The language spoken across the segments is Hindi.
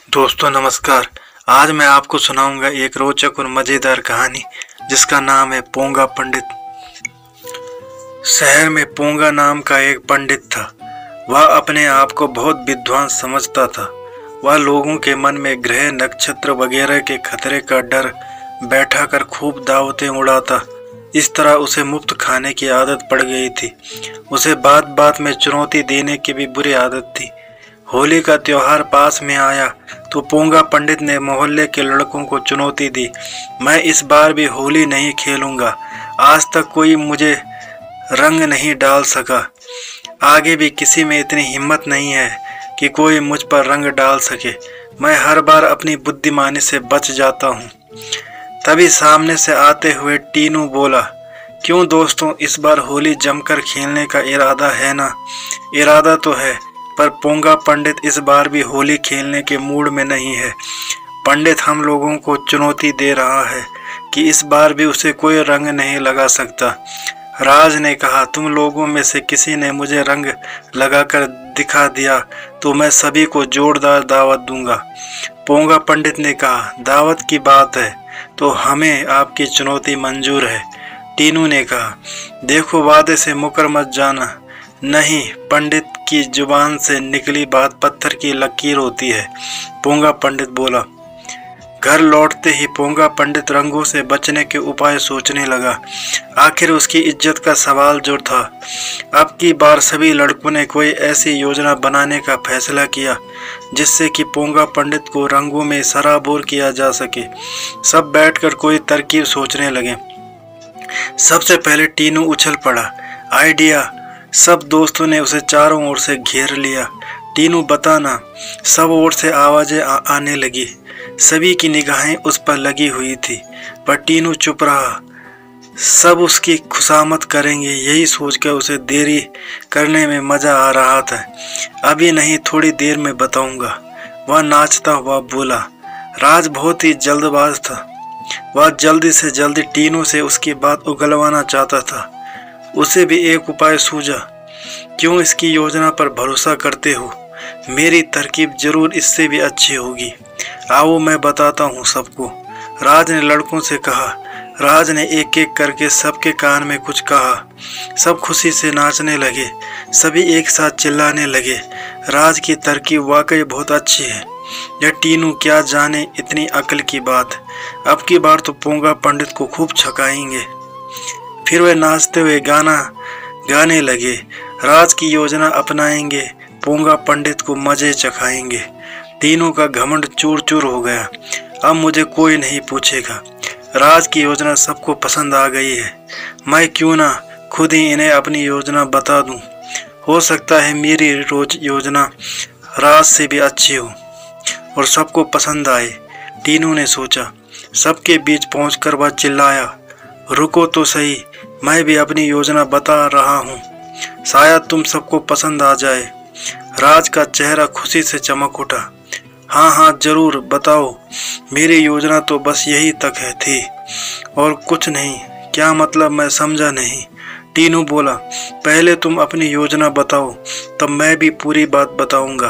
दोस्तों नमस्कार। आज मैं आपको सुनाऊंगा एक रोचक और मज़ेदार कहानी जिसका नाम है पोंगा पंडित। शहर में पोंगा नाम का एक पंडित था। वह अपने आप को बहुत विद्वान समझता था। वह लोगों के मन में ग्रह नक्षत्र वगैरह के खतरे का डर बैठा कर खूब दावतें उड़ाता। इस तरह उसे मुफ्त खाने की आदत पड़ गई थी। उसे बात बात में चुनौती देने की भी बुरी आदत थी। होली का त्योहार पास में आया तो पोंगा पंडित ने मोहल्ले के लड़कों को चुनौती दी, मैं इस बार भी होली नहीं खेलूंगा। आज तक कोई मुझे रंग नहीं डाल सका। आगे भी किसी में इतनी हिम्मत नहीं है कि कोई मुझ पर रंग डाल सके। मैं हर बार अपनी बुद्धिमानी से बच जाता हूँ। तभी सामने से आते हुए टीनू बोला, क्यों दोस्तों, इस बार होली जमकर खेलने का इरादा है ना? इरादा तो है, पर पोंगा पंडित इस बार भी होली खेलने के मूड में नहीं है। पंडित हम लोगों को चुनौती दे रहा है कि इस बार भी उसे कोई रंग नहीं लगा सकता। राज ने कहा, तुम लोगों में से किसी ने मुझे रंग लगाकर दिखा दिया तो मैं सभी को जोरदार दावत दूंगा। पोंगा पंडित ने कहा, दावत की बात है तो हमें आपकी चुनौती मंजूर है। टीनू ने कहा, देखो वादे से मुकर मत जाना। नहीं, पंडित की जुबान से निकली बात पत्थर की लकीर होती है, पोंगा पंडित बोला। घर लौटते ही पोंगा पंडित रंगों से बचने के उपाय सोचने लगा। आखिर उसकी इज्जत का सवाल जो था। अब की बार सभी लड़कों ने कोई ऐसी योजना बनाने का फैसला किया जिससे कि पोंगा पंडित को रंगों में सराबोर किया जा सके। सब बैठकर कोई तरकीब सोचने लगे। सबसे पहले टीनू उछल पड़ा, आइडिया। सब दोस्तों ने उसे चारों ओर से घेर लिया। टीनू बताना। सब ओर से आवाज़ें आने लगी। सभी की निगाहें उस पर लगी हुई थी, पर टीनू चुप रहा। सब उसकी खुशामद करेंगे, यही सोचकर उसे देरी करने में मज़ा आ रहा था। अभी नहीं, थोड़ी देर में बताऊंगा, वह नाचता हुआ बोला। राज बहुत ही जल्दबाज था। वह जल्दी से जल्दी टीनू से उसकी बात उगलवाना चाहता था। उसे भी एक उपाय सूझा। क्यों इसकी योजना पर भरोसा करते हो? मेरी तरकीब जरूर इससे भी अच्छी होगी। आओ मैं बताता हूँ सबको, राज ने लड़कों से कहा। राज ने एक एक करके सबके कान में कुछ कहा। सब खुशी से नाचने लगे। सभी एक साथ चिल्लाने लगे, राज की तरकीब वाकई बहुत अच्छी है। यह टीनू क्या जाने इतनी अक्ल की बात। अब की बार तो पोंगा पंडित को खूब छकाएंगे। फिर वे नाचते हुए गाना गाने लगे। राज की योजना अपनाएंगे, पोंगा पंडित को मजे चखाएंगे। तीनों का घमंड चूर चूर हो गया। अब मुझे कोई नहीं पूछेगा। राज की योजना सबको पसंद आ गई है। मैं क्यों ना खुद ही इन्हें अपनी योजना बता दूं। हो सकता है मेरी रोज योजना राज से भी अच्छी हो और सबको पसंद आए। टीनू ने सोचा। सबके बीच पहुंचकर वह चिल्लाया, रुको तो सही, मैं भी अपनी योजना बता रहा हूँ, शायद तुम सबको पसंद आ जाए। राज का चेहरा खुशी से चमक उठा। हाँ हाँ जरूर बताओ, मेरी योजना तो बस यही तक है थी और कुछ नहीं। क्या मतलब, मैं समझा नहीं। टीनू बोला, पहले तुम अपनी योजना बताओ, तब मैं भी पूरी बात बताऊंगा।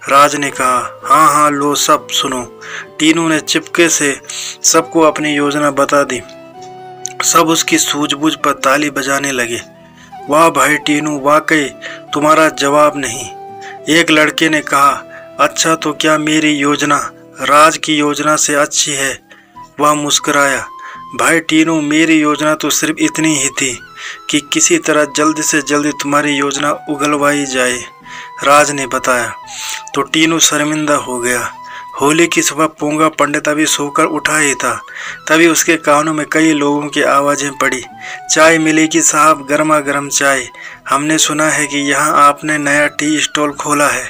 राज ने कहा, हाँ हाँ लो सब सुनो। टीनू ने चिपके से सबको अपनी योजना बता दी। सब उसकी सूझबूझ पर ताली बजाने लगे। वाह भाई टीनू, वाकई तुम्हारा जवाब नहीं। एक लड़के ने कहा, अच्छा तो क्या मेरी योजना राज की योजना से अच्छी है? वह मुस्कुराया। भाई टीनू, मेरी योजना तो सिर्फ इतनी ही थी कि किसी तरह जल्दी से जल्दी तुम्हारी योजना उगलवाई जाए, राज ने बताया। तो टीनू शर्मिंदा हो गया। होली की सुबह पोंगा पंडित अभी सोकर उठा ही था, तभी उसके कानों में कई लोगों की आवाज़ें पड़ी। चाय मिलेगी साहब, गर्मा गर्म चाय। हमने सुना है कि यहाँ आपने नया टी स्टॉल खोला है।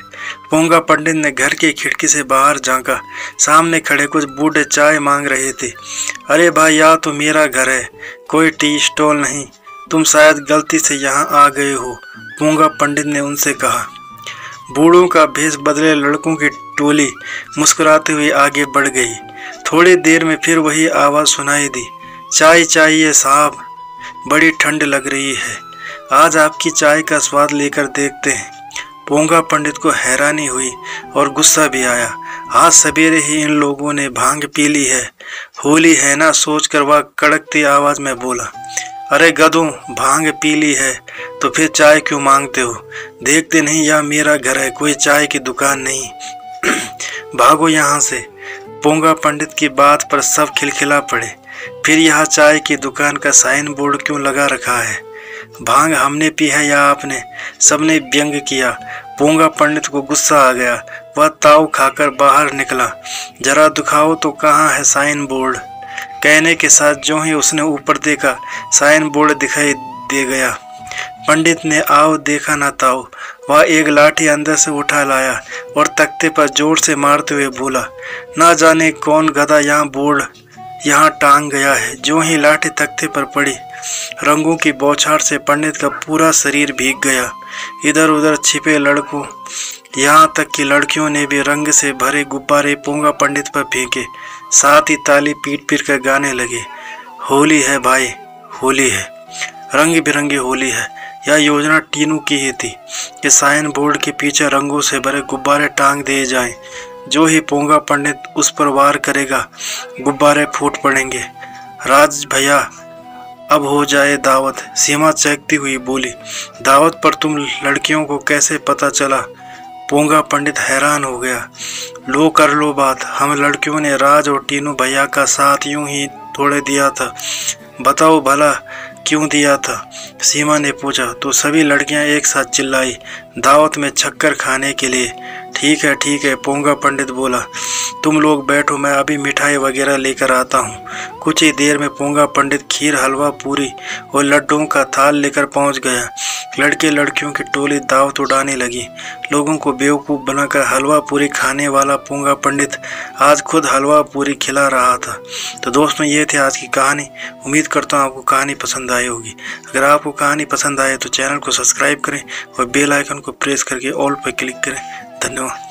पोंगा पंडित ने घर की खिड़की से बाहर झांका। सामने खड़े कुछ बूढ़े चाय मांग रहे थे। अरे भाई, यह तो मेरा घर है, कोई टी स्टॉल नहीं। तुम शायद गलती से यहाँ आ गए हो, पोंगा पंडित ने उनसे कहा। बूढ़ों का भेष बदले लड़कों की टोली मुस्कुराते हुए आगे बढ़ गई। थोड़ी देर में फिर वही आवाज़ सुनाई दी, चाय चाहिए साहब, बड़ी ठंड लग रही है, आज आपकी चाय का स्वाद लेकर देखते हैं। पोंगा पंडित को हैरानी हुई और गुस्सा भी आया। आज सवेरे ही इन लोगों ने भांग पी ली है, होली है ना सोचकर वह कड़कती आवाज में बोला। अरे गधों, भांग पी ली है तो फिर चाय क्यों मांगते हो? देखते नहीं यह मेरा घर है, कोई चाय की दुकान नहीं। भागो यहाँ से। पोंगा पंडित की बात पर सब खिलखिला पड़े। फिर यहाँ चाय की दुकान का साइन बोर्ड क्यों लगा रखा है? भांग हमने पी है या आपने? सबने व्यंग किया। पोंगा पंडित को गुस्सा आ गया। वह ताव खाकर बाहर निकला। जरा दिखाओ तो कहाँ है साइन बोर्ड? कहने के साथ जो ही उसने ऊपर देखा, साइन बोर्ड दिखाई दे गया। पंडित ने आओ देखा ना ताओ। वह एक लाठी अंदर से उठा लाया और तख्ते पर जोर से मारते हुए बोला, ना जाने कौन गधा यहाँ बोर्ड यहाँ टांग गया है। जो ही लाठी तख्ते पर पड़ी, रंगों की बौछार से पंडित का पूरा शरीर भीग गया। इधर उधर छिपे लड़कों, यहाँ तक कि लड़कियों ने भी रंग से भरे गुब्बारे पोंगा पंडित पर फेंके। साथ ही ताली पीट पीट कर गाने लगे, होली है भाई, होली है, रंग बिरंगी होली है। यह योजना टीनू की ही थी कि साइन बोर्ड के पीछे रंगों से भरे गुब्बारे टांग दिए जाएं। जो ही पोंगा पंडित उस पर वार करेगा, गुब्बारे फूट पड़ेंगे। राज भैया, अब हो जाए दावत। सीमा चहकती हुई बोली। दावत पर तुम लड़कियों को कैसे पता चला? पोंगा पंडित हैरान हो गया। लो कर लो बात। हम लड़कियों ने राज और टीनू भैया का साथ यूं ही थोड़े दिया था। बताओ भला क्यों दिया था? सीमा ने पूछा तो सभी लड़कियां एक साथ चिल्लाई, दावत में शक्कर खाने के लिए। ठीक है, पोंगा पंडित बोला। तुम लोग बैठो, मैं अभी मिठाई वगैरह लेकर आता हूँ। कुछ ही देर में पोंगा पंडित खीर, हलवा, पूरी और लड्डुओं का थाल लेकर पहुँच गया। लड़के लड़कियों की टोली दावत उड़ाने लगी। लोगों को बेवकूफ़ बनाकर हलवा पूरी खाने वाला पोंगा पंडित आज खुद हलवा पूरी खिला रहा था। तो दोस्तों, ये थी आज की कहानी। उम्मीद करता हूँ आपको कहानी पसंद आई होगी। अगर आपको कहानी पसंद आए तो चैनल को सब्सक्राइब करें और बेल आइकन को प्रेस करके ऑल पर क्लिक करें। धन्यवाद।